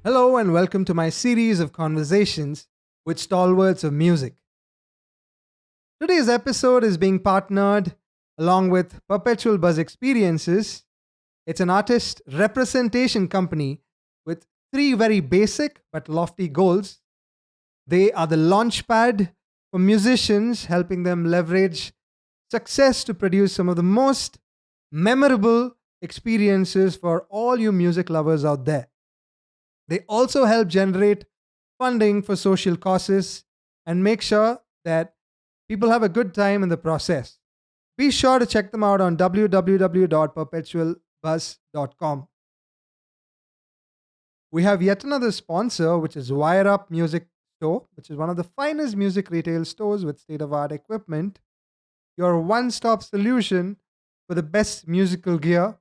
Hello and welcome to my series of conversations with Stalwarts of Music. Today's episode is being partnered along with Perpetual Buzz Experiences. It's an artist representation company with three very basic but lofty goals. They are the launchpad for musicians, helping them leverage success to produce some of the most memorable experiences for all you music lovers out there. They also help generate funding for social causes and make sure that people have a good time in the process. Be sure to check them out on www.perpetualbuzz.com. We have yet another sponsor, which is Wire Up Music Store, which is one of the finest music retail stores with state of art equipment. Your one stop solution for the best musical gear,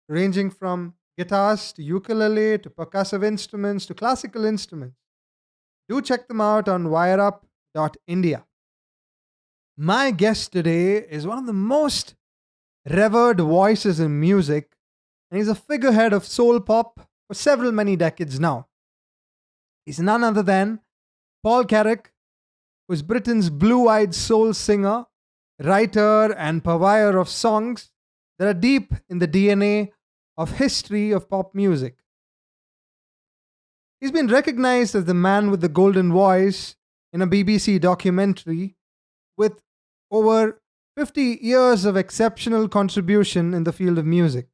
ranging from guitars to ukulele to percussive instruments to classical instruments. Do check them out on wireup.india. My guest today is one of the most revered voices in music, and he's a figurehead of soul pop for several many decades now. He's none other than Paul Carrack, who is Britain's blue-eyed soul singer, writer, and purveyor of songs that are deep in the DNA of history of pop music. He's been recognized as the man with the golden voice in a BBC documentary with over 50 years of exceptional contribution in the field of music.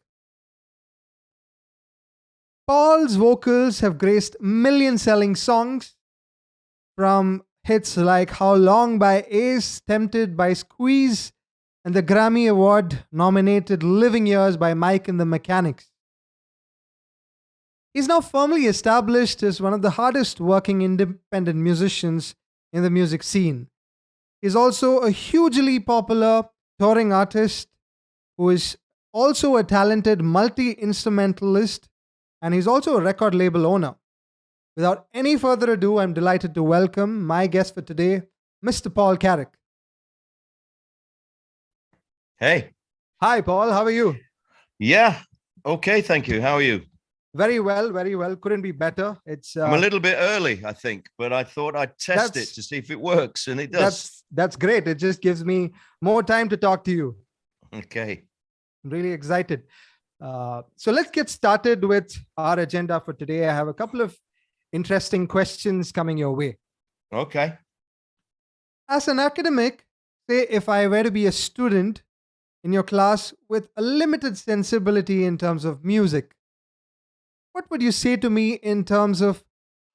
Paul's vocals have graced million-selling songs, from hits like How Long by Ace, Tempted by Squeeze, and the Grammy Award nominated Living Years by Mike and the Mechanics. He's now firmly established as one of the hardest working independent musicians in the music scene. He's also a hugely popular touring artist who is also a talented multi-instrumentalist, and he's also a record label owner. Without any further ado, I'm delighted to welcome my guest for today, Mr. Paul Carrack. Hey. Hi, Paul. How are you? Yeah. Okay. Thank you. How are you? Very well. Very well. Couldn't be better. I'm a little bit early, I think, but I thought I'd test it to see if it works, and it does. That's great. It just gives me more time to talk to you. Okay. I'm really excited. So let's get started with our agenda for today. I have a couple of interesting questions coming your way. Okay. As an academic, say if I were to be a student in your class with a limited sensibility in terms of music, what would you say to me in terms of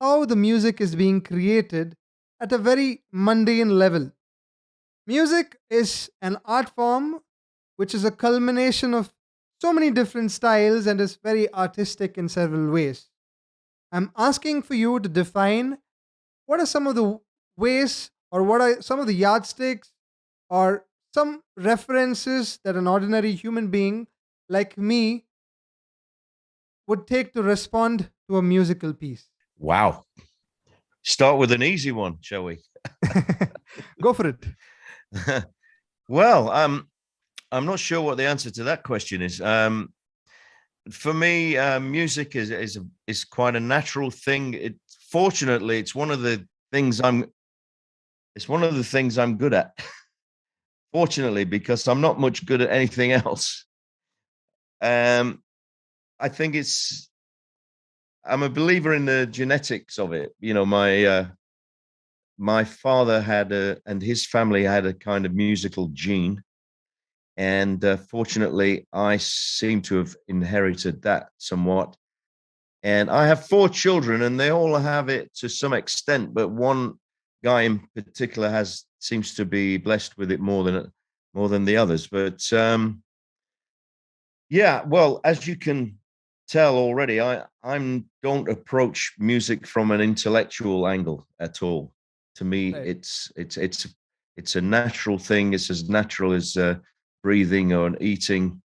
how the music is being created at a very mundane level? Music is an art form which is a culmination of so many different styles and is very artistic in several ways. I'm asking for you to define what are some of the ways or what are some of the yardsticks or some references that an ordinary human being like me would take to respond to a musical piece. Wow. Start with an easy one, shall we? Go for it. Well, I'm not sure what the answer to that question is. For me, music is quite a natural thing. Fortunately, it's one of the things I'm good at. Fortunately, because I'm not much good at anything else. I think I'm a believer in the genetics of it. You know, my father and his family had a kind of musical gene. And fortunately, I seem to have inherited that somewhat. And I have 4 children, and they all have it to some extent. But one guy in particular seems to be blessed with it more than the others. But yeah, well, as you can tell already, I don't approach music from an intellectual angle at all. To me, right. It's a natural thing. It's as natural as breathing or eating,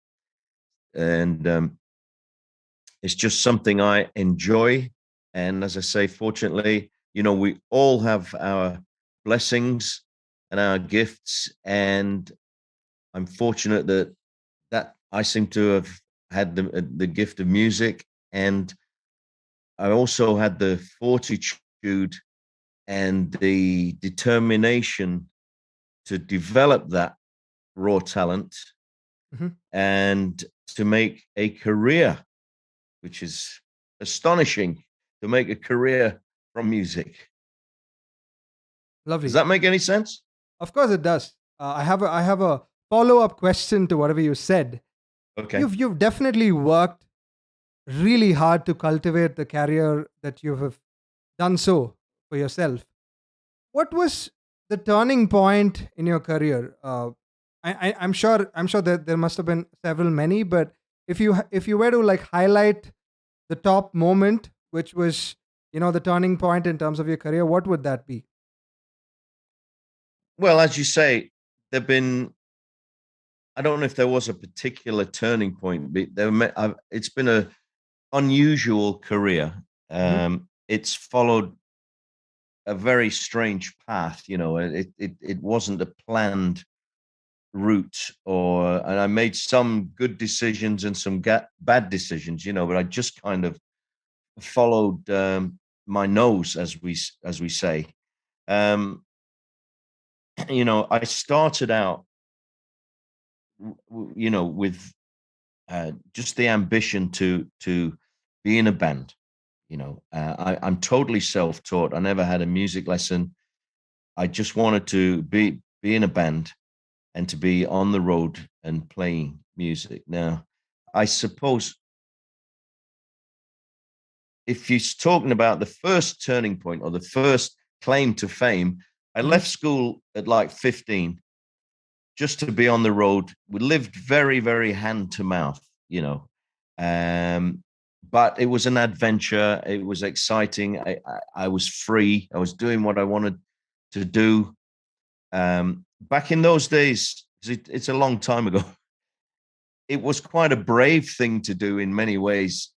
and it's just something I enjoy. And as I say, fortunately, we all have our blessings and our gifts, and I'm fortunate that I seem to have had the gift of music, and I also had the fortitude and the determination to develop that raw talent Mhm. and to make a career, which is astonishing, to make a career from music. Does Lovely. that make any sense? Of course, it does. I have a follow up question to whatever you said. Okay. You've definitely worked really hard to cultivate the career that you have done so for yourself. What was the turning point in your career? I'm sure that there must have been several many, but if you were to like highlight the top moment, which was the turning point in terms of your career, what would that be? Well, as you say, there've been. I don't know if there was a particular turning point, but it's been a unusual career. Hmm. It's followed a very strange path. It wasn't a planned route, and I made some good decisions and some bad decisions. But I just kind of followed my nose, as we say. Um, I started out, with just the ambition to be in a band. I'm totally self-taught. I never had a music lesson. I just wanted to be in a band and to be on the road and playing music. Now, I suppose if you're talking about the first turning point or the first claim to fame, I Hmm. left school at like 15 just to be on the road. We lived very, very hand to mouth, you know. Um, but it was an adventure. It was exciting. I was free. I was doing what I wanted to do. Back in those days, it's a long time ago. It was quite a brave thing to do in many ways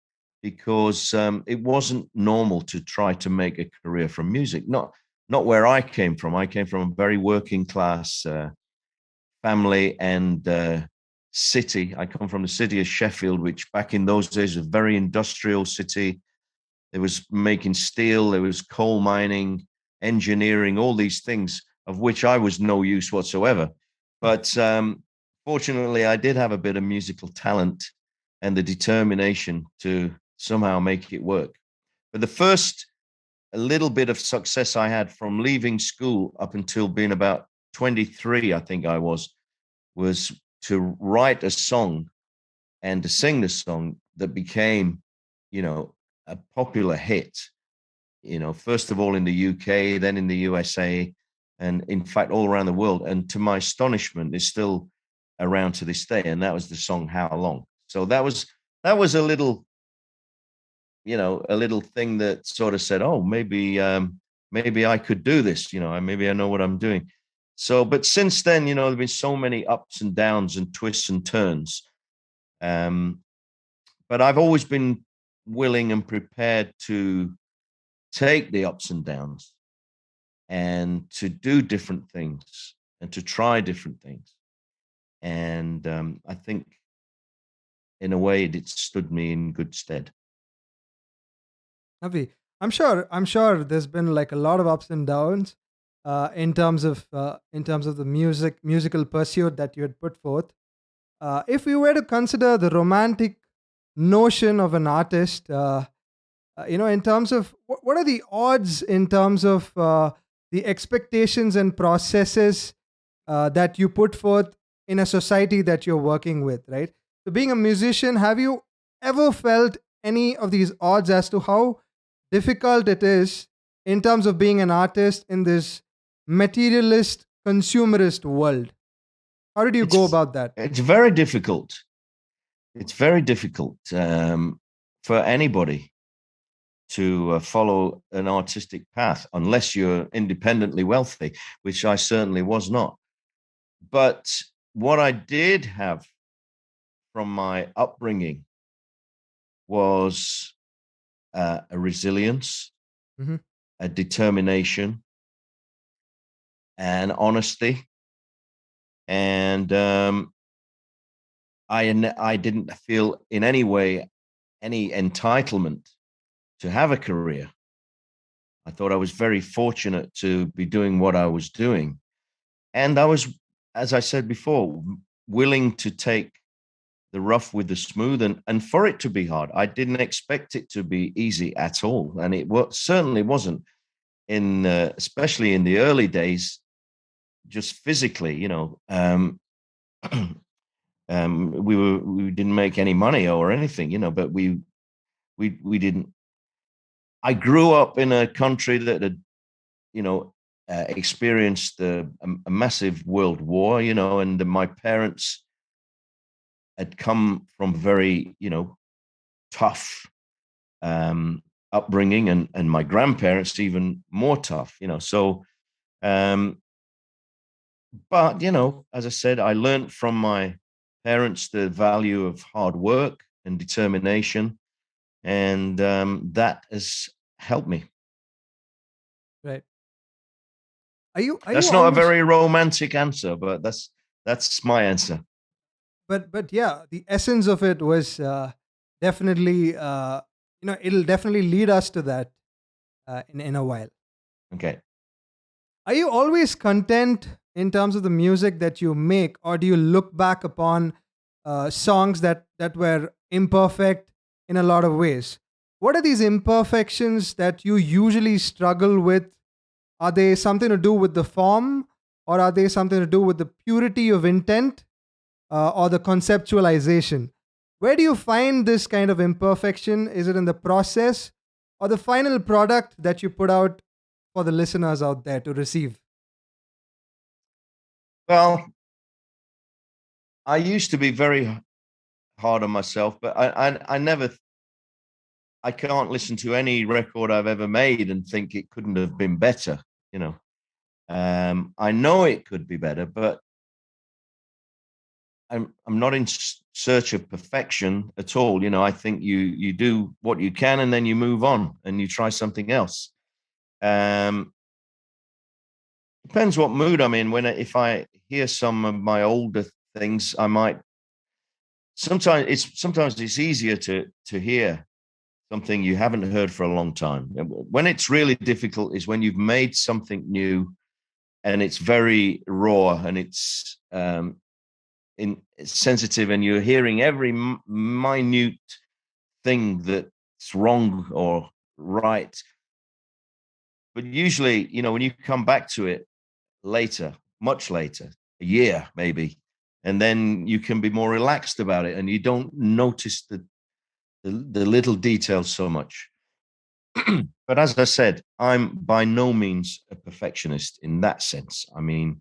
because it wasn't normal to try to make a career from music. Not where I came from. I came from a very working class family and city. I come from the city of Sheffield, which back in those days was a very industrial city. There was making steel, there was coal mining, engineering, all these things of which I was no use whatsoever. But fortunately, I did have a bit of musical talent and the determination to somehow make it work. But the first a little bit of success I had from leaving school up until being about 23, I think was to write a song and to sing the song that became, you know, a popular hit. First of all in the UK, then in the USA, and in fact all around the world. And to my astonishment, is still around to this day. And that was the song "How Long." So that was a little thing that sort of said, "Oh, maybe I could do this. Maybe I know what I'm doing." So, but since then, there've been so many ups and downs and twists and turns. Um, but I've always been willing and prepared to take the ups and downs and to do different things and to try different things. And I think, in a way, it stood me in good stead. Avi, I'm sure there's been like a lot of ups and downs in terms of the musical pursuit that you had put forth. If we were to consider the romantic notion of an artist, in terms of what are the odds in terms of the expectations and processes that you put forth in a society that you're working with, right? So, being a musician, have you ever felt any of these odds as to how difficult it is in terms of being an artist in this materialist, consumerist world? How did you go It's about that? it's very difficult. It's very difficult for anybody to follow an artistic path unless you're independently wealthy, which I certainly was not. But what I did have from my upbringing was a resilience, Hmm. a determination, and honesty. And I didn't feel in any way any entitlement to have a career. I thought I was very fortunate to be doing what I was doing. And I was, as I said before, willing to take the rough with the smooth, and for it to be hard. I didn't expect it to be easy at all. And it certainly wasn't especially in the early days, just physically, we didn't make any money or anything, but we didn't. I grew up in a country that had, experienced a massive world war, and my parents had come from very, tough upbringing, and my grandparents even more tough, So, um, but as I said, I learned from my parents the value of hard work and determination, and that has helped me. Right. Are you That's not a always very romantic answer, but that's my answer. but yeah, the essence of it was definitely it'll definitely lead us to that in a while. Okay. Are you always content in terms of the music that you make, or do you look back upon songs that were imperfect in a lot of ways? What are these imperfections that you usually struggle with? Are they something to do with the form, or are they something to do with the purity of intent, or the conceptualization? Where do you find this kind of imperfection? Is it in the process or the final product that you put out for the listeners out there to receive? Well, I used to be very hard on myself, but I never, I can't listen to any record I've ever made and think it couldn't have been better. You know, I know it could be better, but I'm not in search of perfection at all. I think you do what you can, and then you move on and you try something else. Um, Depends what mood I'm in. If I hear some of my older things, I might. Sometimes it's easier to hear something you haven't heard for a long time. When it's really difficult is when you've made something new and it's very raw, and it's sensitive, and you're hearing every minute thing that's wrong or right. But usually, when you come back to it later, much later, a year maybe, and then you can be more relaxed about it, and you don't notice the little details so much. But as I said, I'm by no means a perfectionist in that sense. I mean,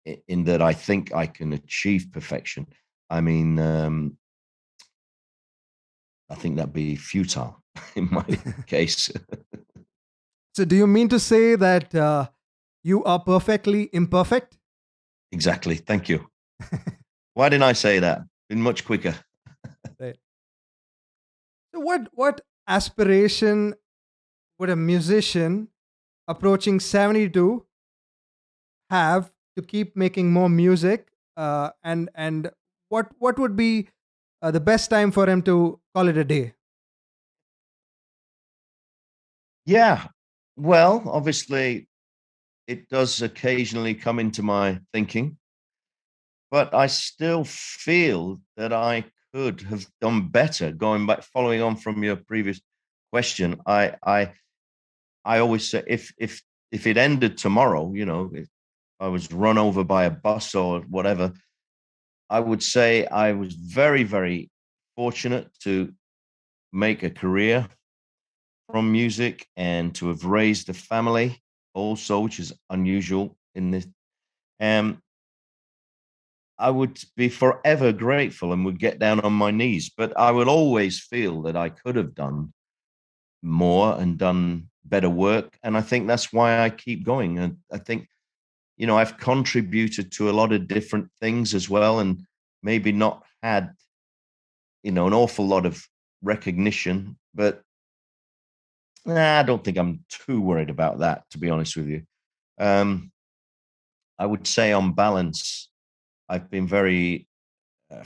in that I think I can achieve perfection. I mean, I think that'd be futile in my case. So, do you mean to say that you are perfectly imperfect? Exactly. Thank you. Why didn't I say that? Been much quicker. Right. So, what aspiration would a musician approaching 72 have to keep making more music? And what would be the best time for him to call it a day? Yeah. Well, obviously, it does occasionally come into my thinking, but I still feel that I could have done better. Going back, following on from your previous question, I always say, if it ended tomorrow, if I was run over by a bus or whatever, I would say I was very, very fortunate to make a career from music and to have raised a family also, which is unusual in this. Um, I would be forever grateful and would get down on my knees, but I would always feel that I could have done more and done better work. And I think that's why I keep going. And I think, I've contributed to a lot of different things as well, and maybe not had, an awful lot of recognition, but I don't think I'm too worried about that, to be honest with you. Um, I would say on balance, I've been very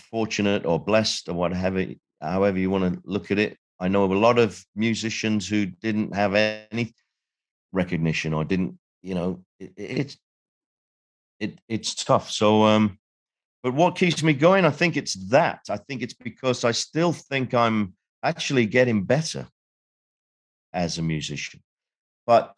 fortunate or blessed or whatever, however you want to look at it. I know a lot of musicians who didn't have any recognition or didn't, it's tough. So, but what keeps me going? I think it's that. I think it's because I still think I'm actually getting better as a musician. But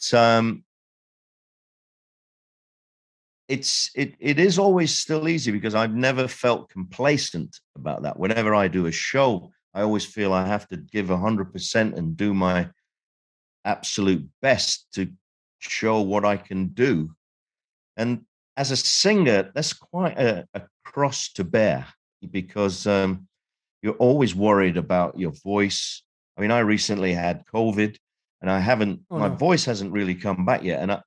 it is always still easy because I've never felt complacent about that. Whenever I do a show, I always feel I have to give 100% and do my absolute best to show what I can do. And as a singer, that's quite a cross to bear because you're always worried about your voice. I mean, I recently had COVID and Oh my no. voice hasn't really come back yet. And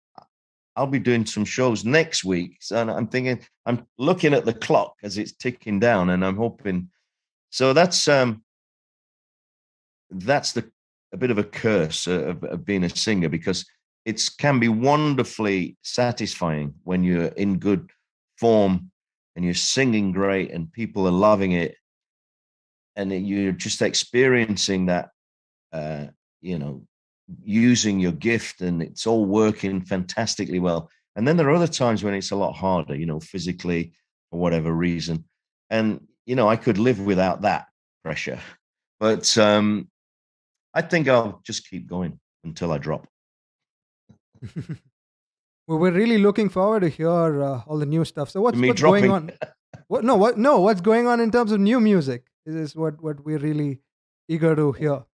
I'll be doing some shows next week. So I'm thinking, I'm looking at the clock as it's ticking down and I'm hoping. So that's a bit of a curse of being a singer because it can be wonderfully satisfying when you're in good form and you're singing great and people are loving it and you're just experiencing that uh, you know using your gift and it's all working fantastically well. And then there are other times when it's a lot harder, physically for whatever reason. And I could live without that pressure, but I think I'll just keep going until I drop. Well, we're really looking forward to hear all the new stuff. So To what's me what's going dropping. on? What's going on in terms of new music? This is what we're really eager to hear.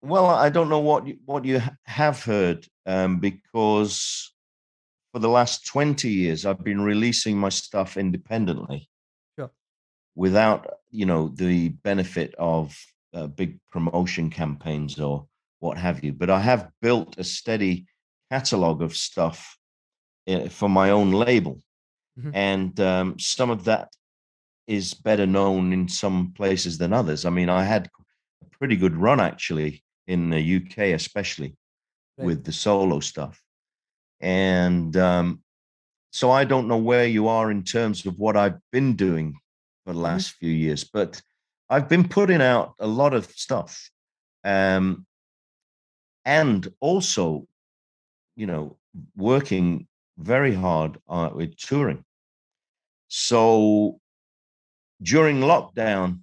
Well, I don't know what you have heard because for the last 20 years I've been releasing my stuff independently Sure. without the benefit of big promotion campaigns or what have you. But I have built a steady catalog of stuff for my own label, Mhm. and some of that is better known in some places than others. I mean, I had a pretty good run actually in the UK, especially Right. with the solo stuff. And so I don't know where you are in terms of what I've been doing for the Mhm. last few years, but I've been putting out a lot of stuff. Um, and also, you know, working very hard with touring. So during lockdown,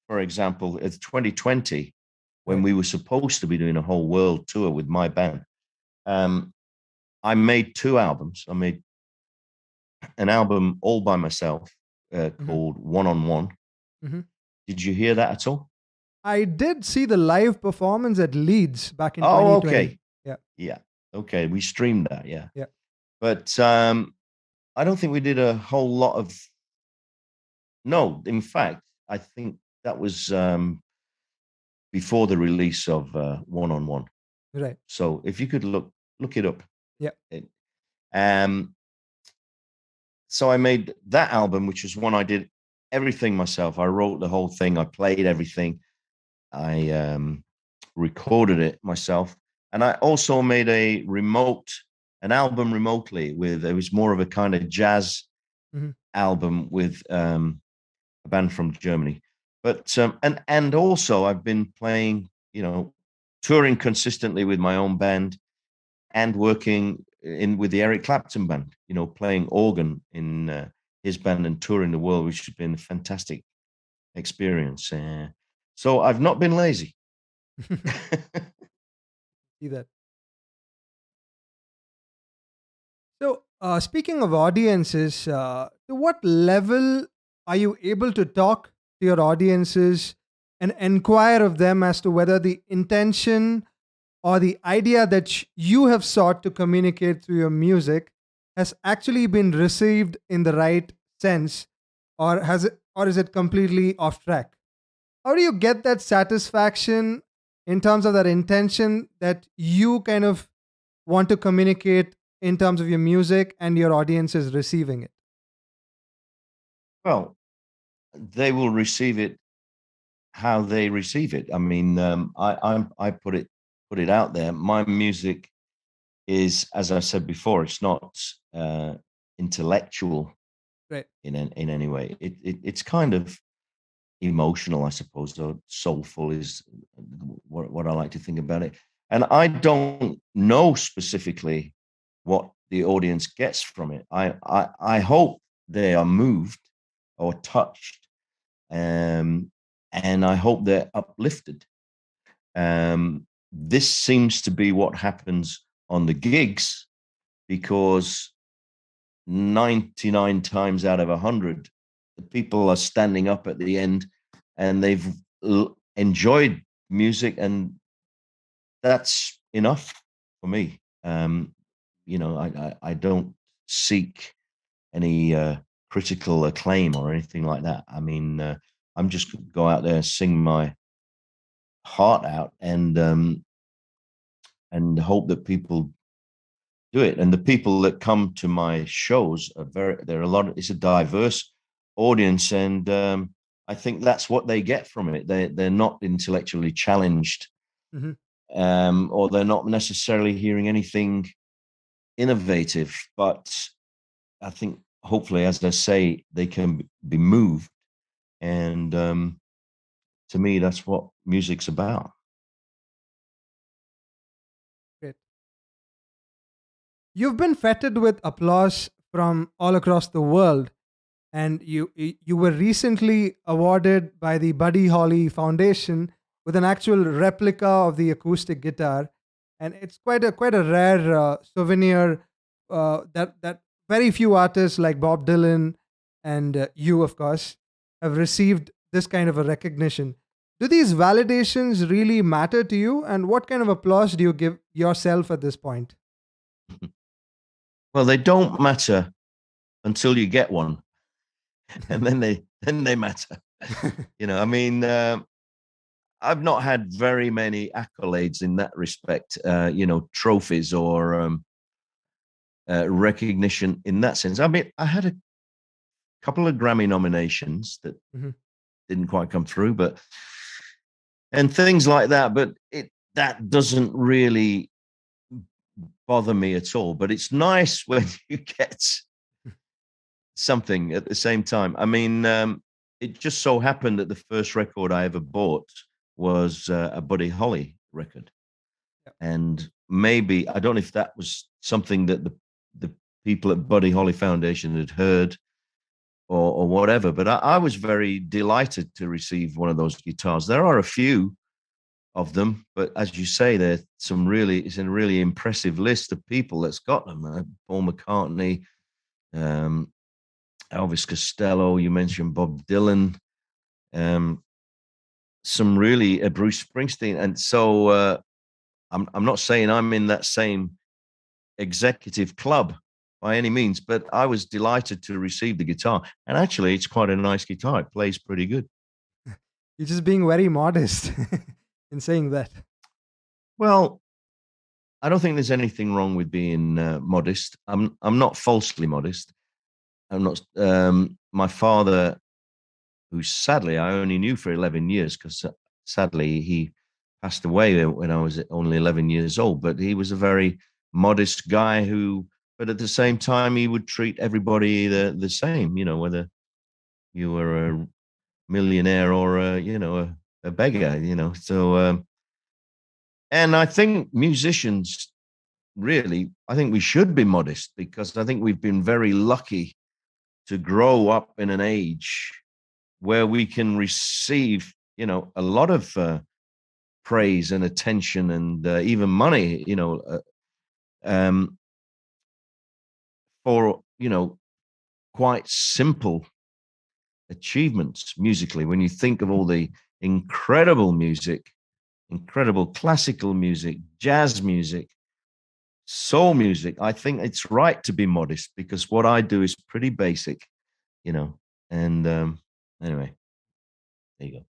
for example, it's 2020, when Right. we were supposed to be doing a whole world tour with my band, um, I made two albums. I made an album all by myself Mhm. called One on One. Mhm. Did you hear that at all? I did see the live performance at Leeds back in Oh, 2020. okay. Yeah. Yeah. Okay. We streamed that. Yeah. Yeah. But I don't think we did a whole lot of. No, in fact, I think that was before the release of One on One. Right. So if you could look it up. Yeah. It, um, so I made that album, which was one I did everything myself. I wrote the whole thing. I played everything. I recorded it myself, and I also made an album remotely with. It was more of a kind of jazz Mhm. album with a band from Germany. But and also I've been playing, touring consistently with my own band and working in with the Eric Clapton band, playing organ in his band and touring the world, which has been a fantastic experience. So I've not been lazy. See that. So, speaking of audiences, to what level are you able to talk to your audiences and inquire of them as to whether the intention or the idea that you have sought to communicate through your music has actually been received in the right sense, or is it completely off track? How do you get that satisfaction in terms of that intention that you kind of want to communicate in terms of your music and your audience is receiving it? Well, they will receive it how they receive it. I mean, I put it out there. My music is, as I said before, it's not intellectual Right. in any way. It's kind of emotional, I suppose, or soulful is what I like to think about it. And I don't know specifically what the audience gets from it. I hope they are moved or touched, um, and I hope they're uplifted. This seems to be what happens on the gigs because 99 times out of 100, the people are standing up at the end and they've enjoyed music, and that's enough for me. I don't seek any critical acclaim or anything like that. I mean, I'm just going to go out there and sing my heart out, and hope that people do it. And the people that come to my shows are there are a lot of, it's a diverse audience. And I think that's what they get from it. They're not intellectually challenged, Mhm. or they're not necessarily hearing anything innovative, but I think hopefully, as I say, they can be moved. And to me, that's what music's about. Great. You've been feted with applause from all across the world, and you were recently awarded by the Buddy Holly Foundation with an actual replica of the acoustic guitar, and it's quite a rare souvenir that very few artists like Bob Dylan and you, of course, have received this kind of a recognition. Do these validations really matter to you, and what kind of applause do you give yourself at this point? Well, they don't matter until you get one, and then they matter. I mean, I've not had very many accolades in that respect. Trophies or recognition in that sense. I mean, I had a couple of Grammy nominations that Mhm. didn't quite come through, but and things like that. But that doesn't really bother me at all. But it's nice when you get something at the same time. I mean, it just so happened that the first record I ever bought was a Buddy Holly record, Yep. and maybe I don't know if that was something that the people at Buddy Holly Foundation had heard, or whatever. But I was very delighted to receive one of those guitars. There are a few of them, but as you say, it's a really impressive list of people that's got them. Paul McCartney, um, Elvis Costello. You mentioned Bob Dylan. Um, some really Bruce Springsteen, and so I'm not saying I'm in that same executive club by any means, but I was delighted to receive the guitar. And actually, it's quite a nice guitar. It plays pretty good. You're just being very modest in saying that. Well, I don't think there's anything wrong with being modest. I'm not falsely modest. I'm not. My father, who sadly I only knew for 11 years, because sadly he passed away when I was only 11 years old. But he was a very modest guy but at the same time, he would treat everybody the same. Whether you were a millionaire or a beggar. So and I think musicians really, I think we should be modest because I think we've been very lucky to grow up in an age where we can receive, a lot of praise and attention and even money, um, for, quite simple achievements musically. When you think of all the incredible music, incredible classical music, jazz music, soul music, I think it's right to be modest because what I do is pretty basic, you know. And anyway, there you go.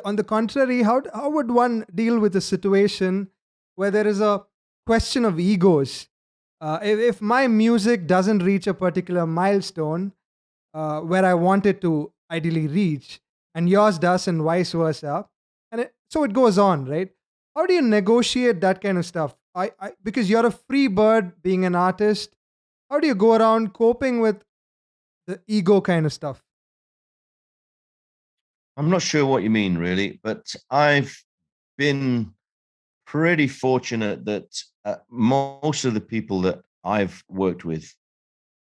On the contrary, how would one deal with a situation where there is a question of egos? If my music doesn't reach a particular milestone where I want it to ideally reach, and yours does, and vice versa, so it goes on, right? How do you negotiate that kind of stuff? Because you're a free bird being an artist. How do you go around coping with the ego kind of stuff? I'm not sure what you mean, really, but I've been pretty fortunate that most of the people that I've worked with,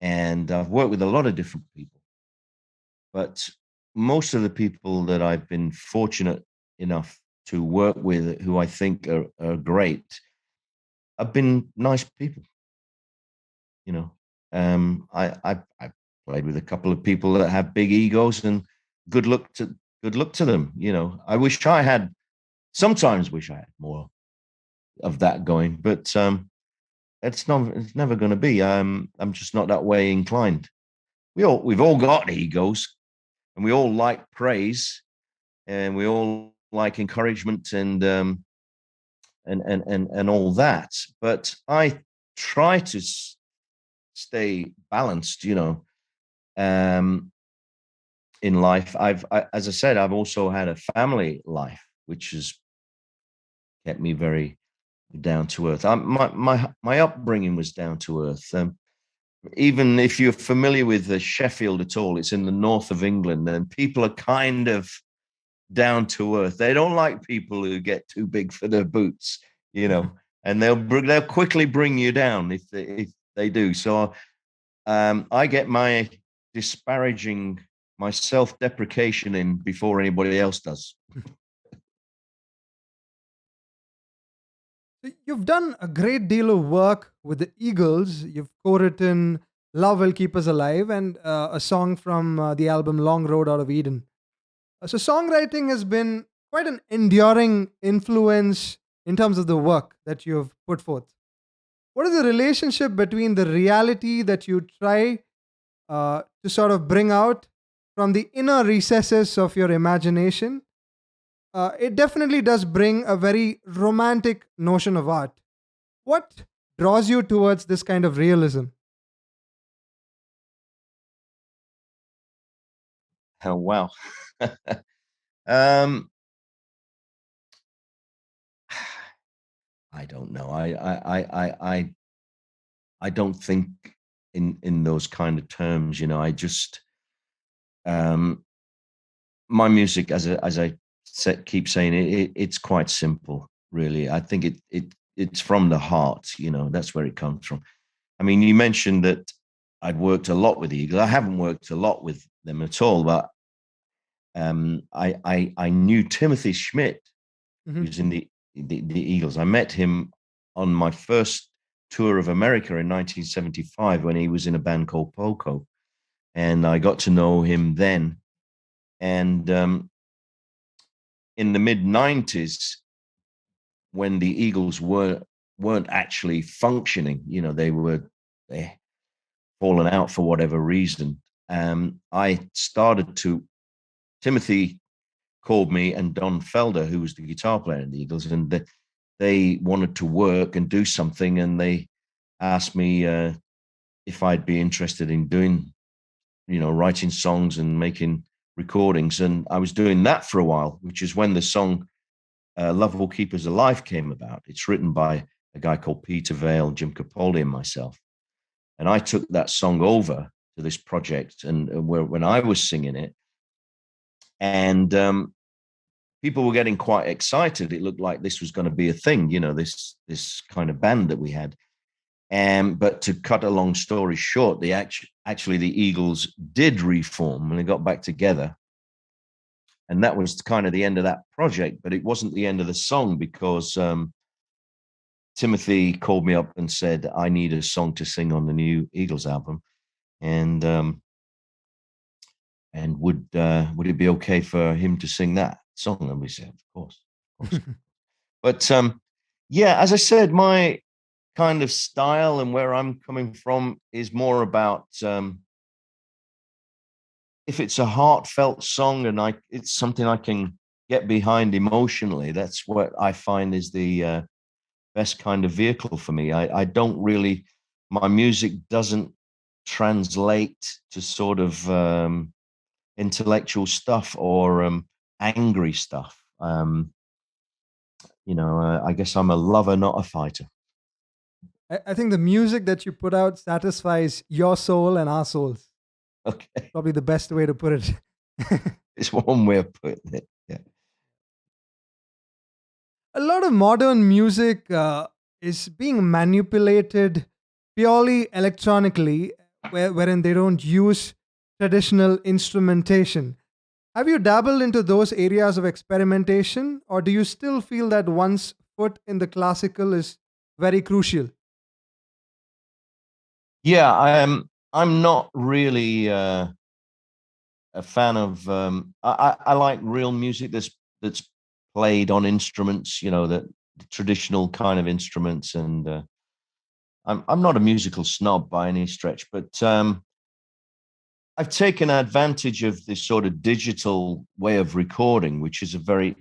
and I've worked with a lot of different people, but most of the people that I've been fortunate enough to work with, who I think are great, have been nice people. You know, I played with a couple of people that have big egos, and good luck to good luck to them. You know, I wish I had. Sometimes wish I had more of that going, but it's not. It's never going to be. I'm just not that way inclined. We've all got egos, and we all like praise, and we all like encouragement, and all that. But I try to stay balanced. Um, in life, as I said, I've also had a family life, which has kept me very down to earth. My upbringing was down to earth. Even if you're familiar with Sheffield at all, it's in the north of England, and people are kind of down to earth. They don't like people who get too big for their boots, and they'll quickly bring you down if they do. So I get my disparaging, my self-deprecation in before anybody else does. So you've done a great deal of work with the Eagles. You've co-written "Love Will Keep Us Alive" and a song from the album "Long Road Out of Eden." So songwriting has been quite an enduring influence in terms of the work that you've put forth. What is the relationship between the reality that you try to sort of bring out from the inner recesses of your imagination? It definitely does bring a very romantic notion of art. What draws you towards this kind of realism? Oh wow. um, I don't know. I don't think in those kind of terms. I just um, my music, as I keep saying, it's quite simple, really. I think it's from the heart. That's where it comes from. I mean, you mentioned that I'd worked a lot with the Eagles. I haven't worked a lot with them at all, but I knew Timothy Schmidt, Mhm. who's in the Eagles. I met him on my first tour of America in 1975 when he was in a band called Poco, and I got to know him then. And in the mid 90s, when the Eagles weren't actually functioning, they fallen out for whatever reason. I started to Timothy called me and Don Felder, who was the guitar player in the Eagles, and they wanted to work and do something, and they asked me if I'd be interested in doing, writing songs and making recordings. And I was doing that for a while, which is when the song Love Will Keep Us Alive came about. It's written by a guy called Peter Vale, Jim Capaldi, and myself. And I took that song over to this project, and when I was singing it, and people were getting quite excited. It looked like this was going to be a thing, this kind of band that we had. But to cut a long story short, actually the Eagles did reform and they got back together. And that was kind of the end of that project, but it wasn't the end of the song because Timothy called me up and said, I need a song to sing on the new Eagles album. And would it be okay for him to sing that song? And we said, of course, of course. But yeah, as I said, my kind of style and where I'm coming from is more about if it's a heartfelt song and it's something I can get behind emotionally. That's what I find is the best kind of vehicle for me. I don't really, my music doesn't translate to sort of intellectual stuff or angry stuff. I guess I'm a lover, not a fighter. I think the music that you put out satisfies your soul and our souls. Okay. Probably the best way to put it. It's one way of putting it. Yeah. A lot of modern music is being manipulated purely electronically, wherein they don't use traditional instrumentation. Have you dabbled into those areas of experimentation, or do you still feel that one's foot in the classical is very crucial? Yeah, I'm not really a fan of I like real music that's played on instruments, that the traditional kind of instruments, and I'm not a musical snob by any stretch, but I've taken advantage of this sort of digital way of recording, which is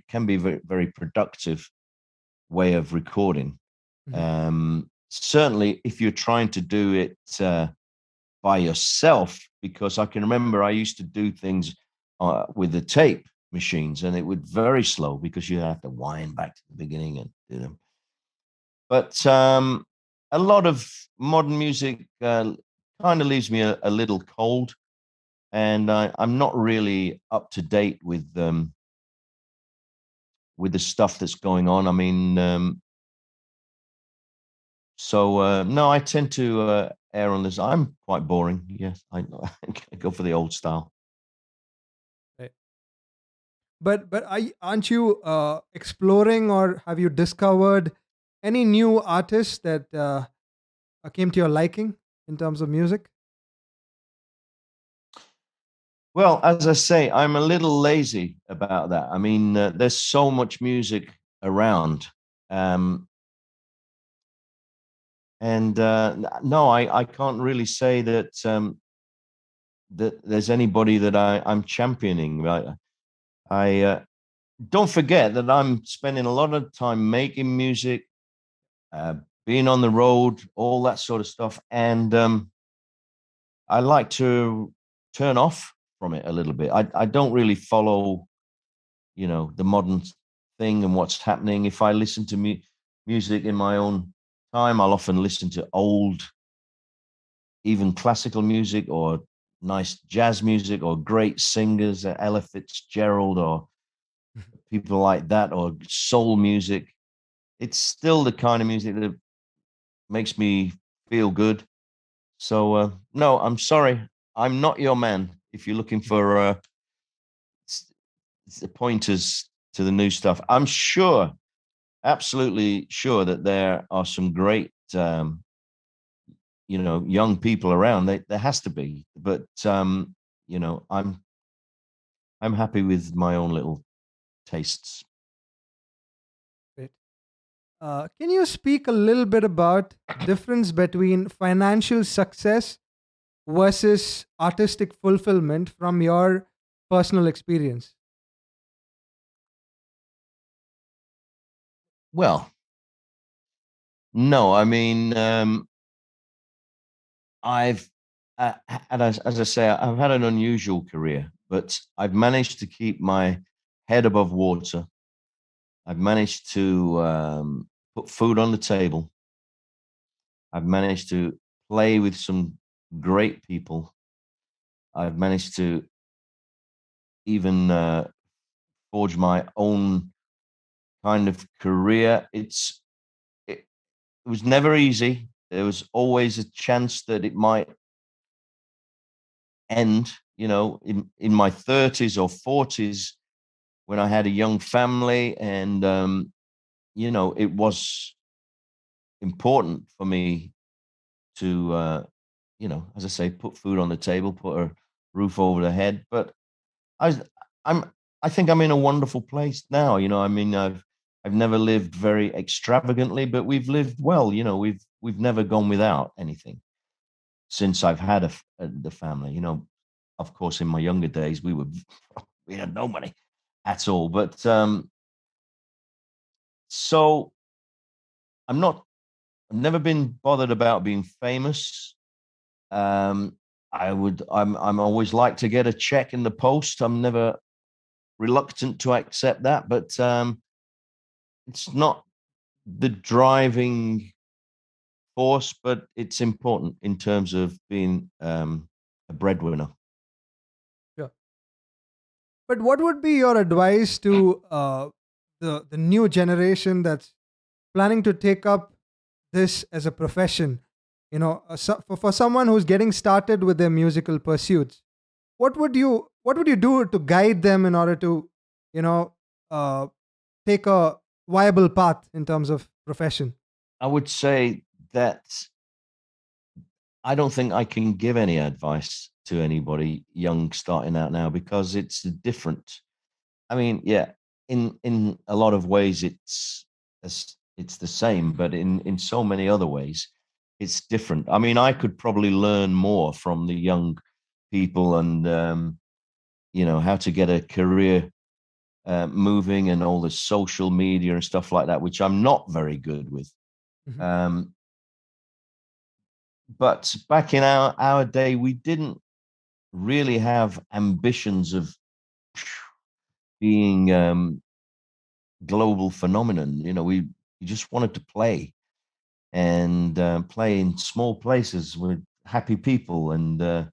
can be very, very productive way of recording. Mhm. Certainly, if you're trying to do it by yourself, because I can remember I used to do things with the tape machines, and it would very slow because you have to wind back to the beginning and do them. But a lot of modern music kind of leaves me a little cold, and I'm not really up to date with the stuff that's going on. I mean, so no, I tend to err on this. I'm quite boring. Yes, I go for the old style. Right. But aren't you exploring, or have you discovered any new artists that came to your liking in terms of music? Well, as I say, I'm a little lazy about that. I mean, there's so much music around, um, and no, I can't really say that there's anybody that I'm championing. I don't forget that I'm spending a lot of time making music, uh, being on the road, all that sort of stuff, and I like to turn off from it a little bit. I don't really follow, the modern thing and what's happening. If I listen to music in my own time, I'll often listen to old, even classical music, or nice jazz music, or great singers, Ella Fitzgerald, or people like that, or soul music. It's still the kind of music that makes me feel good. So no, I'm sorry, I'm not your man. If you're looking for pointers to the new stuff, I'm sure, absolutely sure, that there are some great, young people around. There has to be, but you know, I'm happy with my own little tastes. Great. Can you speak a little bit about difference between financial success versus artistic fulfillment from your personal experience? Well, no, I mean, I've and as I say, I've had an unusual career, but I've managed to keep my head above water. I've managed to put food on the table. I've managed to play with some great people. I've managed to even forge my own kind of career. It was never easy. There was always a chance that it might end. In my 30s or 40s, when I had a young family, and it was important for me to, as I say, put food on the table, put a roof over the head. But I, was- I'm, I think I'm in a wonderful place now. I mean, I've never lived very extravagantly, but we've lived well. We've never gone without anything since I've had the family. Of course, in my younger days, we had no money at all. But so I'm not. I've never been bothered about being famous. Um, I'm always like to get a check in the post. I'm never reluctant to accept that, but it's not the driving force, but it's important in terms of being a breadwinner. Sure. But what would be your advice to the new generation that's planning to take up this as a profession? For someone who's getting started with their musical pursuits, what would you do to guide them in order to, you know, uh, take a viable path in terms of profession? I would say that I don't think I can give any advice to anybody young starting out now because it's different. I mean, yeah, in a lot of ways it's the same, but in so many other ways it's different. I mean, I could probably learn more from the young people and how to get a career moving and all the social media and stuff like that, which I'm not very good with. Mhm. Um, but back in our day, we didn't really have ambitions of being global phenomenon. We just wanted to play and play in small places with happy people. And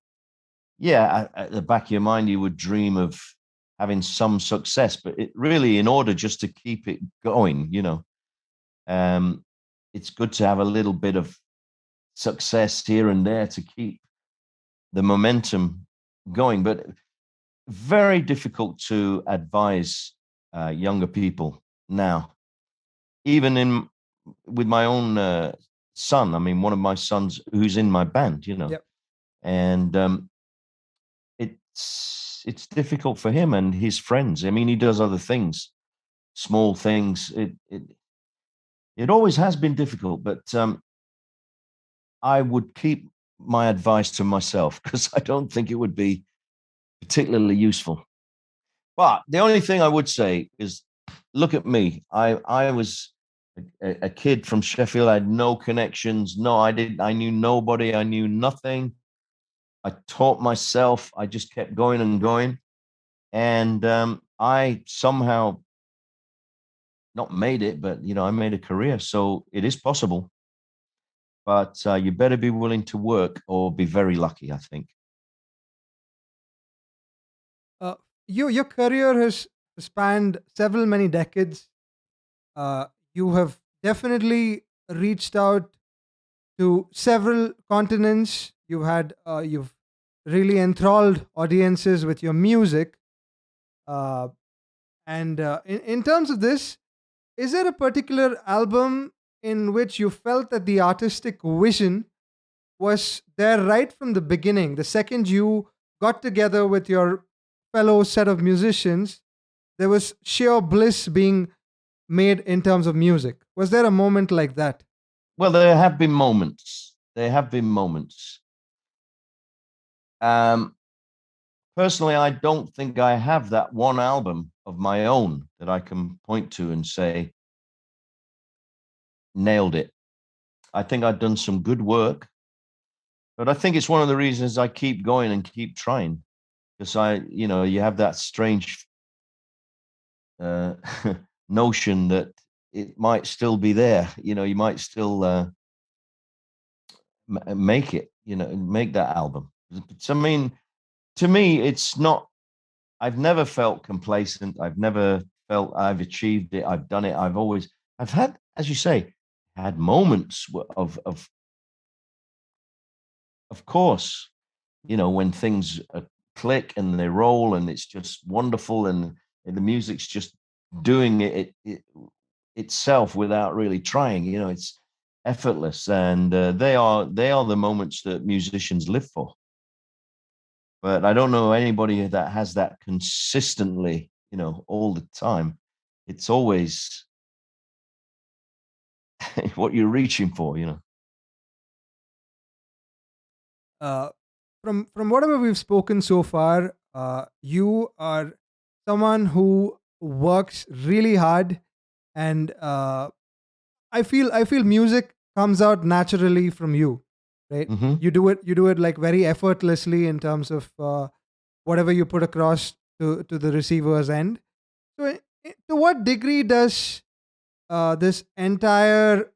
yeah, at the back of your mind, you would dream of having some success, but it really, in order just to keep it going, um, it's good to have a little bit of success here and there to keep the momentum going. But very difficult to advise younger people now, even in with my own son. I mean, one of my sons who's in my band, Yep. and it's difficult for him and his friends. I mean, he does other things, small things. It always has been difficult, but I would keep my advice to myself because I don't think it would be particularly useful. But the only thing I would say is, look at me. I was a kid from Sheffield. I had no connections. No, I didn't. I knew nobody. I knew nothing. I taught myself. I just kept going and going, and I somehow not made it, but I made a career. So it is possible, but you better be willing to work or be very lucky, I think. Uh, your career has spanned several many decades. You have definitely reached out to several continents. You've really enthralled audiences with your music. Uh, and in terms of this, is there a particular album in which you felt that the artistic vision was there right from the beginning? The second you got together with your fellow set of musicians, there was sheer bliss being made in terms of music. Was there a moment like that? Well, there have been moments. There have been moments. Um, Personally, I don't think I have that one album of my own that I can point to and say, nailed it. I think I've done some good work, but I think it's one of the reasons I keep going and keep trying because you have that strange uh, notion that it might still be there. You might still make it, make that album. So, I mean, to me, it's not, I've never felt complacent. I've never felt I've achieved it. I've done it. I've had, as you say, had moments of course, when things click and they roll and it's just wonderful and the music's just doing it itself without really trying. It's effortless, and they are the moments that musicians live for. But I don't know anybody that has that consistently, all the time. It's always what you're reaching for. Uh, from whatever we've spoken so far, you are someone who works really hard, and I feel music comes out naturally from you, right? Hmm. You do it like very effortlessly in terms of whatever you put across to the receiver's end. So, to what degree does this entire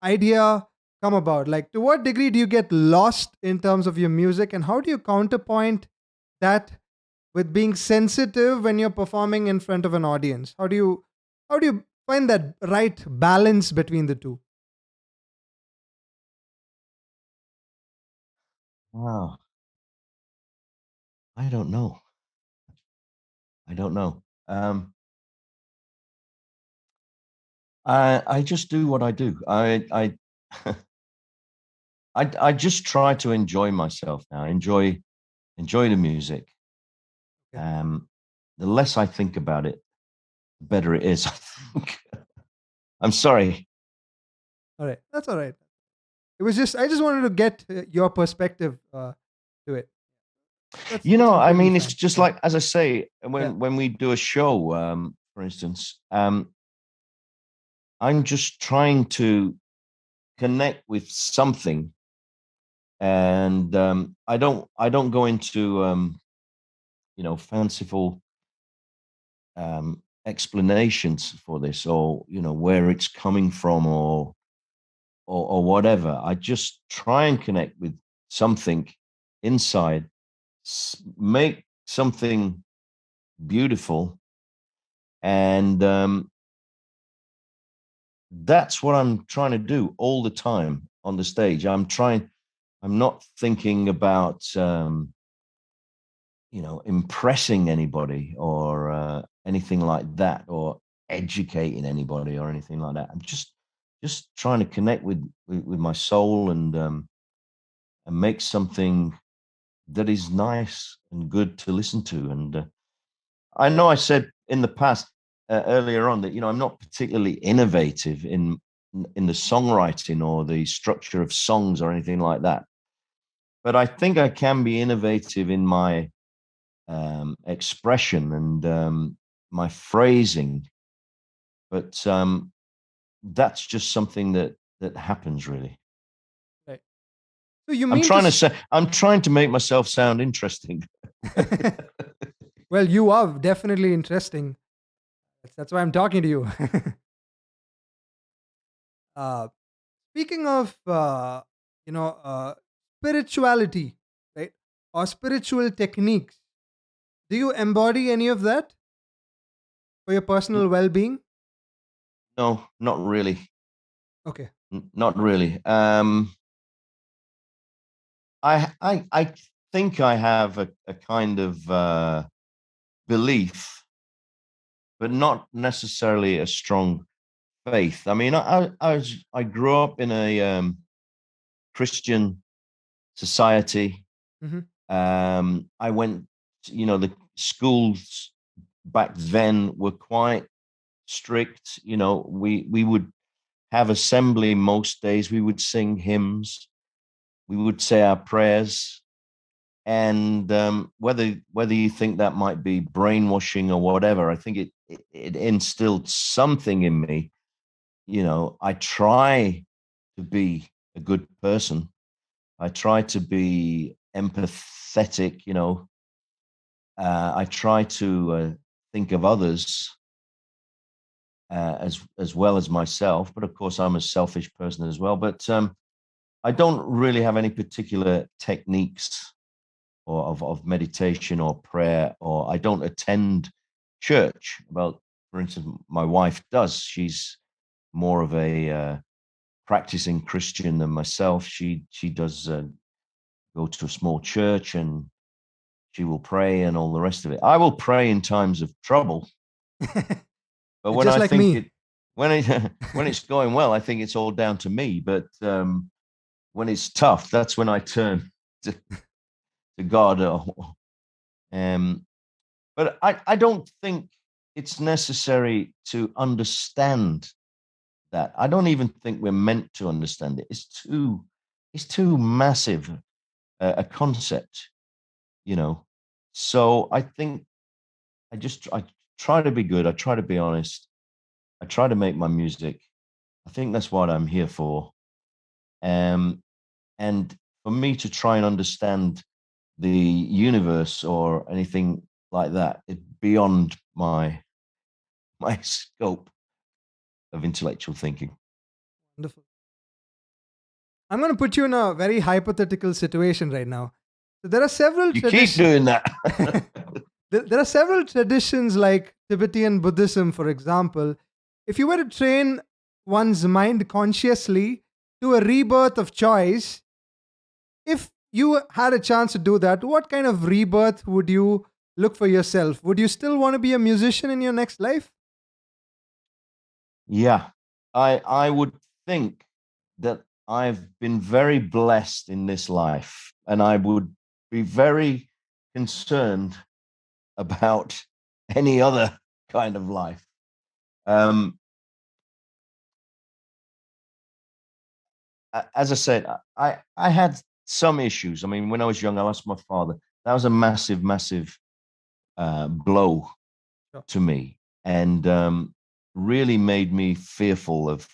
idea come about? Like, to what degree do you get lost in terms of your music, and how do you counterpoint that with being sensitive when you're performing in front of an audience? How do you find that right balance between the two? Wow, I don't know. I don't know. I just do what I do. I just try to enjoy myself now. Enjoy the music. Okay. Um, the less I think about it, the better it is. I think. I'm sorry. All right. That's all right. It was just I just wanted to get your perspective to it. That's I completely mean, it's fine. just Yeah. like as I say, Yeah. when we do a show, for instance, I'm just trying to connect with something, and I don't go into fanciful explanations for this, or where it's coming from, or whatever. I just try and connect with something inside, make something beautiful, and that's what I'm trying to do all the time on the stage. I'm not thinking about impressing anybody, or anything like that, or educating anybody or anything like that. I'm just trying to connect with my soul, and make something that is nice and good to listen to. And I know I said in the past, earlier on, that I'm not particularly innovative in the songwriting or the structure of songs or anything like that. But I think I can be innovative in my expression, and my phrasing. But that's just something that happens, really. Right. So you mean to I'm trying to make myself sound interesting. well, you are definitely interesting. That's why I'm talking to you. uh, Speaking of you know spirituality, right? Or spiritual techniques, do you embody any of that for your personal well-being? No, not really. Okay. Not really. I think I have a kind of belief, but not necessarily a strong faith. I mean, I grew up in a Christian society. Hmm. I went, the schools back then were quite strict. We would have assembly most days. We would sing hymns. We would say our prayers. And whether you think that might be brainwashing or whatever, I think it instilled something in me. I try to be a good person. I try to be empathetic. I try to think of others, as well as myself. But of course, I'm a selfish person as well. But I don't really have any particular techniques, or of meditation or prayer, or I don't attend church. Well, for instance, my wife does. She's more of a practicing Christian than myself. She does go to a small church, and she will pray and all the rest of it. I will pray in times of trouble, but when Just I like think me. it when it when it's going well, I think it's all down to me. But when it's tough, that's when I turn to God. Um, but I don't think it's necessary to understand that. I don't even think we're meant to understand it. It's too massive a concept, you know. So I think I try to be good. I try to be honest. I try to make my music. I think that's what I'm here for. Um, and for me to try and understand the universe or anything like that, it's beyond my scope of intellectual thinking. Wonderful. I'm going to put you in a very hypothetical situation right now. So there are several You keep traditions. doing that. There are several traditions like Tibetan Buddhism, for example. If you were to train one's mind consciously to a rebirth of choice, if you had a chance to do that, what kind of rebirth would you look for yourself? Would you still want to be a musician in your next life? Yeah, I would think that I've been very blessed in this life, and I would be very concerned about any other kind of life. Um, as I said, I had some issues. I mean, when I was young, I lost my father. That was a massive, massive blow Sure. to me, and really made me fearful of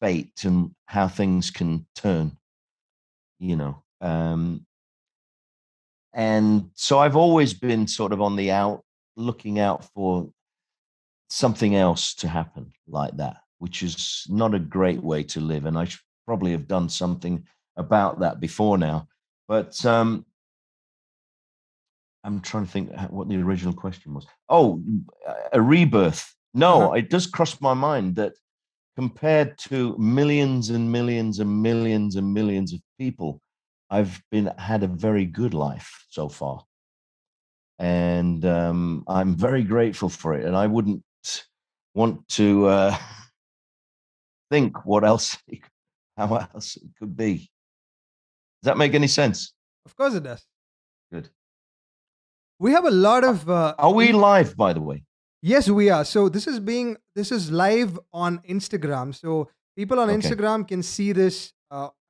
fate and how things can turn. You know, and so I've always been sort of on the looking out for something else to happen like that, which is not a great way to live. And I should probably have done something about that before now. But I'm trying to think what the original question was. Oh, a rebirth. Uh-huh. No, it does cross my mind that compared to millions and millions and millions and millions of people, I've been had a very good life so far, and I'm very grateful for it. And I wouldn't want to think what else, how else it could be. Does that make any sense? Of course it does. Good. We have a lot Are of are we live, by the way? yes, we are. So this is live on Instagram. So people on Okay. Instagram can see this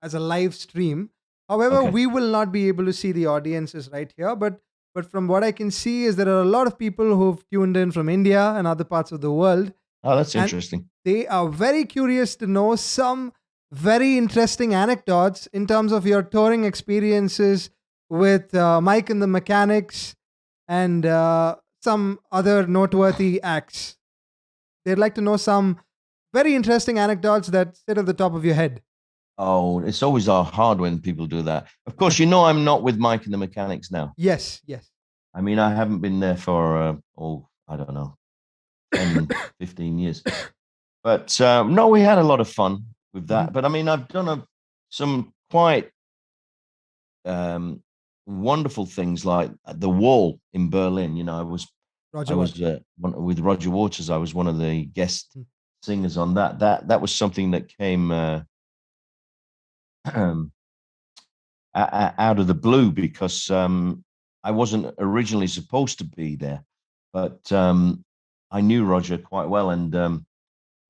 as a live stream. However, Okay. we will not be able to see the audiences right here. But from what I can see is there are a lot of people who've tuned in from India and other parts of the world, Oh, that's and interesting. they are very curious to know some very interesting anecdotes in terms of your touring experiences with Mike and the Mechanics and some other noteworthy acts. They'd like to know some very interesting anecdotes that sit at the top of your head. Oh, it's always hard when people do that. Of course, you know I'm not with Mike and the Mechanics now. Yes, yes. I mean, I haven't been there for, I don't know, 10, 15 years. But no, we had a lot of fun with Mhm. that. But I mean, I've done some quite um, wonderful things like at the Wall in Berlin. You know, I Roger was Waters. with Roger Waters. I was one of the guest Mm. singers on that. That was something that came out of the blue because I wasn't originally supposed to be there, but I knew Roger quite well, and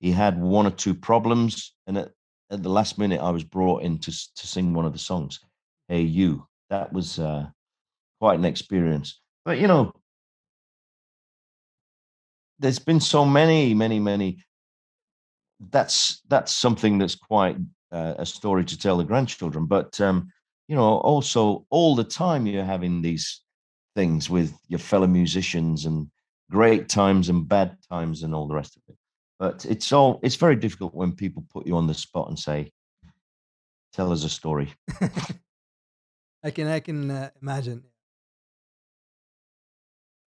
he had one or two problems, and at the last minute, I was brought in to sing one of the songs. Hey, you. That was quite an experience. But you know, there's been so many, many, many. That's something that's quite a story to tell the grandchildren. But you know, also all the time you're having these things with your fellow musicians and great times and bad times and all the rest of it. But it's very difficult when people put you on the spot and say, "Tell us a story." I can imagine.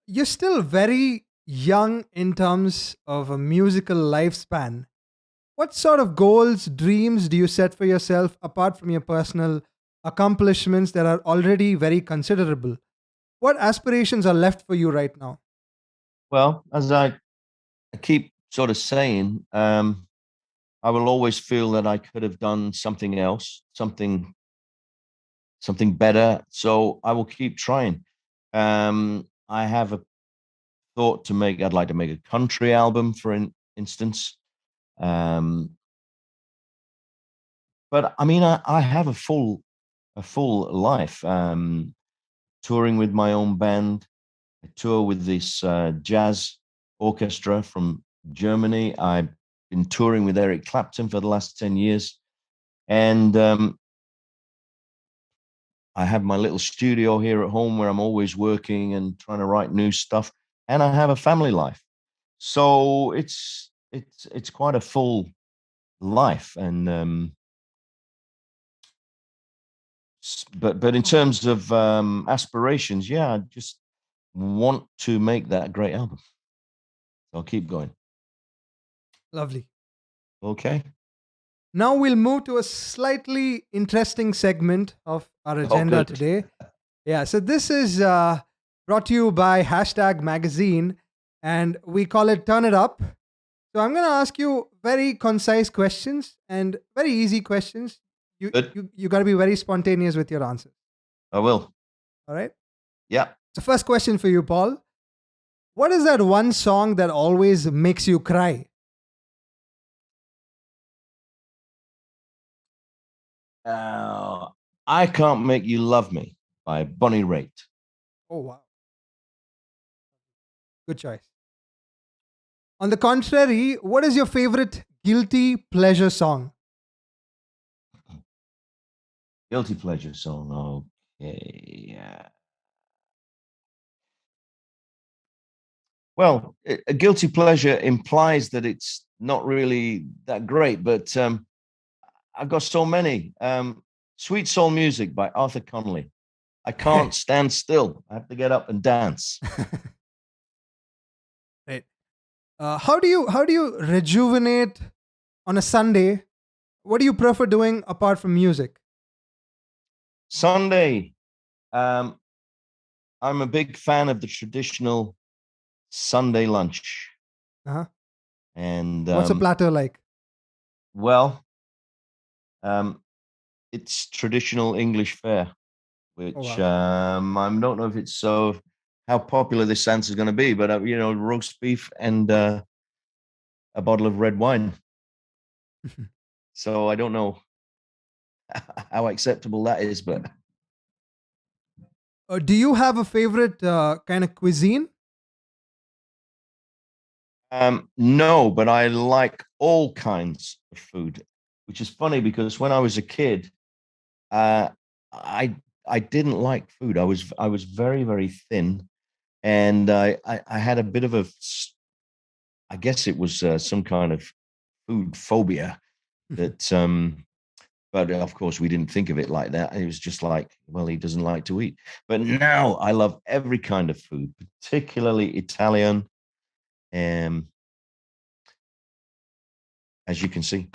You're still very young in terms of a musical lifespan. What sort of goals, dreams do you set for yourself apart from your personal accomplishments that are already very considerable? What aspirations are left for you right now? Well, as I keep sort of saying, I will always feel that I could have done something else, something better. So I will keep trying. I have a thought to make. I'd like to make a country album, for instance. Um, but I mean, I have a full life. Touring with my own band. I tour with this jazz orchestra from Germany. I've been touring with Eric Clapton for the last 10 years. And I have my little studio here at home where I'm always working and trying to write new stuff. And I have a family life. So it's quite a full life. And but in terms of aspirations, yeah, just want to make that a great album. So I'll keep going. Lovely. Okay. Now we'll move to a slightly interesting segment of our Oh, agenda good. today. Yeah, so this is brought to you by Hashtag Magazine, and we call it Turn It Up. So I'm going to ask you very concise questions and very easy questions. You Good. you got to be very spontaneous with your answers. I will. All right. Yeah. So first question for you, Paul. What is that one song that always makes you cry? Uh, I Can't Make You Love Me by Bonnie Raitt. Oh wow, good choice. On the contrary, what is your favorite guilty pleasure song? Guilty pleasure song. Okay. Yeah. Well, a guilty pleasure implies that it's not really that great, but I've got so many. Sweet Soul Music by Arthur Conley. I can't stand still. I have to get up and dance. Right. How do you rejuvenate on a Sunday? What do you prefer doing apart from music? Sunday, um, I'm a big fan of the traditional Sunday lunch. Uh-huh. And What's a platter like? well, um, it's traditional English fare, Oh which wow. I don't know if it's so how popular this answer is going to be, but roast beef and a bottle of red wine. So I don't know how acceptable that is, but Do you have a favorite kind of cuisine? no, but I like all kinds of food, which is funny because when I was a kid, uh, I I didn't like food. I was very very thin, and I had a bit of I guess it was some kind of food phobia that but of course we didn't think of it like that. It was just like, well, he doesn't like to eat. But now I love every kind of food, particularly Italian, um as you can see.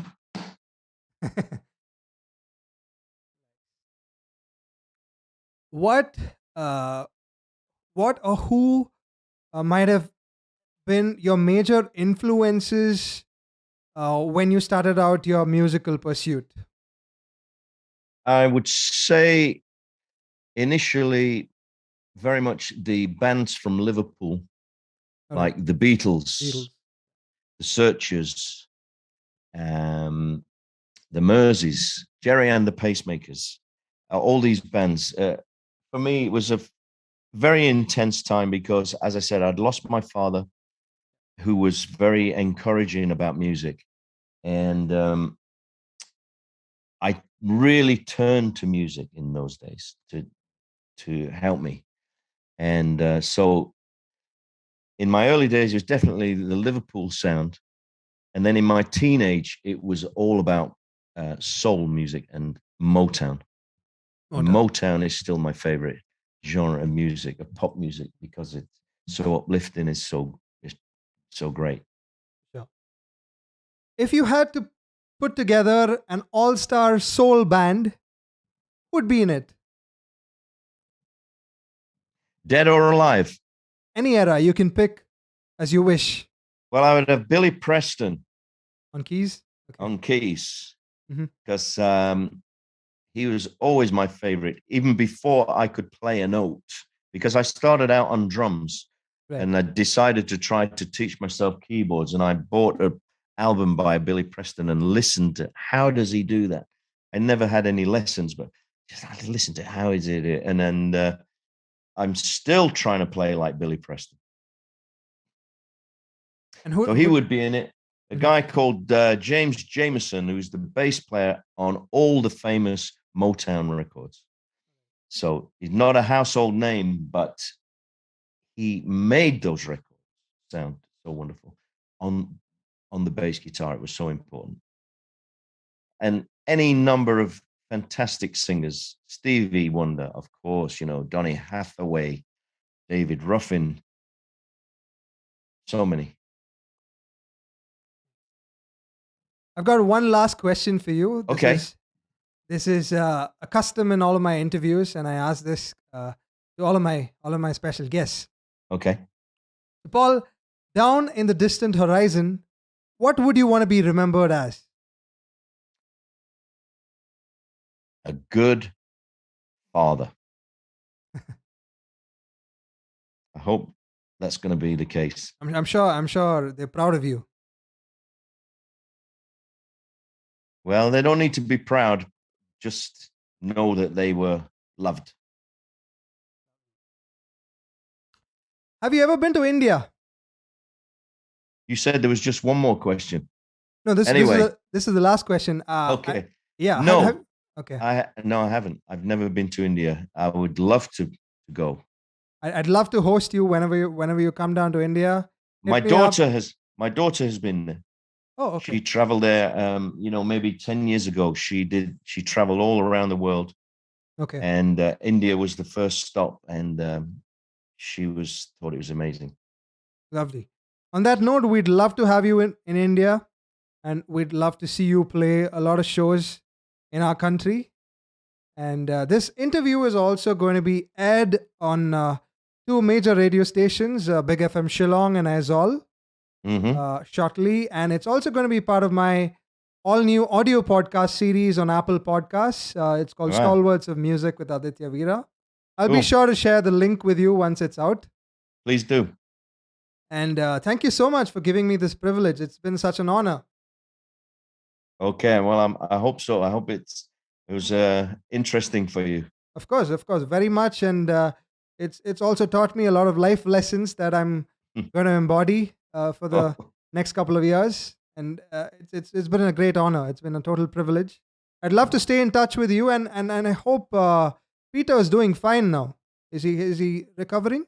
what uh, what or who might have been your major influences when you started out your musical pursuit? I would say initially very much the bands from Liverpool, All right, like the Beatles, Beatles. the Searchers, um, the Merseys, Jerry and the Pacemakers, all these bands. For me, it was a very intense time because, as I said, I'd lost my father, who was very encouraging about music, and I really turned to music in those days to help me. And so, in my early days, it was definitely the Liverpool sound, and then in my teenage, it was all about soul music and Motown. And Motown. Motown is still my favorite genre of music, of pop music, because it's so uplifting, it's so great. Sure. If you had to put together an all-star soul band, who would be in it? Dead or alive? Any era you can pick as you wish. Well, I would have Billy Preston On keys. Okay. on keys Hmm. because he was always my favorite, even before I could play a note. Because I started out on drums, Right. and I decided to try to teach myself keyboards. And I bought an album by Billy Preston and listened to how does he do that. I never had any lessons, but just had to listen to how is it, and then I'm still trying to play like Billy Preston. And So he would be in it. A Mhm. guy called James Jamerson, who's the bass player on all the famous Motown records. So he's not a household name, but he made those records sound so wonderful on the bass guitar. It was so important. And any number of fantastic singers, Stevie Wonder, of course, Donny Hathaway, David Ruffin, so many. I've got one last question for you. Okay. This is a custom in all of my interviews, and I ask this to all of my special guests. Okay. Paul, down in the distant horizon, what would you want to be remembered as? A good father. I hope that's going to be the case. I'm sure they're proud of you. Well, they don't need to be proud. Just know that they were loved. Have you ever been to India? You said there was just one more question. No, Anyway. this is the last question. Okay. Yeah. No. Okay. I haven't. I've never been to India. I would love to go. I'd love to host you whenever you come down to India. My daughter has been there. Oh, okay. She traveled there. Maybe 10 years ago. She traveled all around the world. Okay. And India was the first stop, and she thought it was amazing. Lovely. On that note, we'd love to have you in India, and we'd love to see you play a lot of shows in our country. And this interview is also going to be aired on two major radio stations, Big FM Shillong and Aizawl, shortly. And it's also going to be part of my all-new audio podcast series on Apple Podcasts. It's called Stalwarts of Music with Aditya Veera. I'll be sure to share the link with you once it's out. Please do. And thank you so much for giving me this privilege. It's been such an honor. Okay, well, I hope so. I hope it was interesting for you. Of course, very much. And it's also taught me a lot of life lessons that I'm going to embody for the next couple of years. And it's been a great honor. It's been a total privilege. I'd love to stay in touch with you, and I hope Peter is doing fine now. Is he recovering?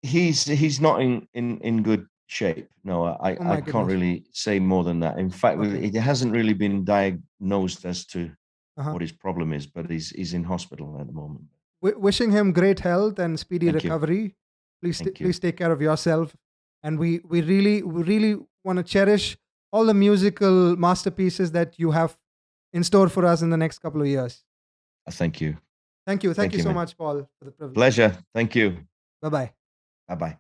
He's not in good shape. No, I can't really say more than that. In fact, it hasn't really been diagnosed as to what his problem is, but he's in hospital at the moment. Wishing him great health and speedy recovery. Please take care of yourself. And we really want to cherish all the musical masterpieces that you have in store for us in the next couple of years. Thank you. Thank you so much, Paul, for the privilege. Pleasure. Thank you. Bye-bye. Bye-bye.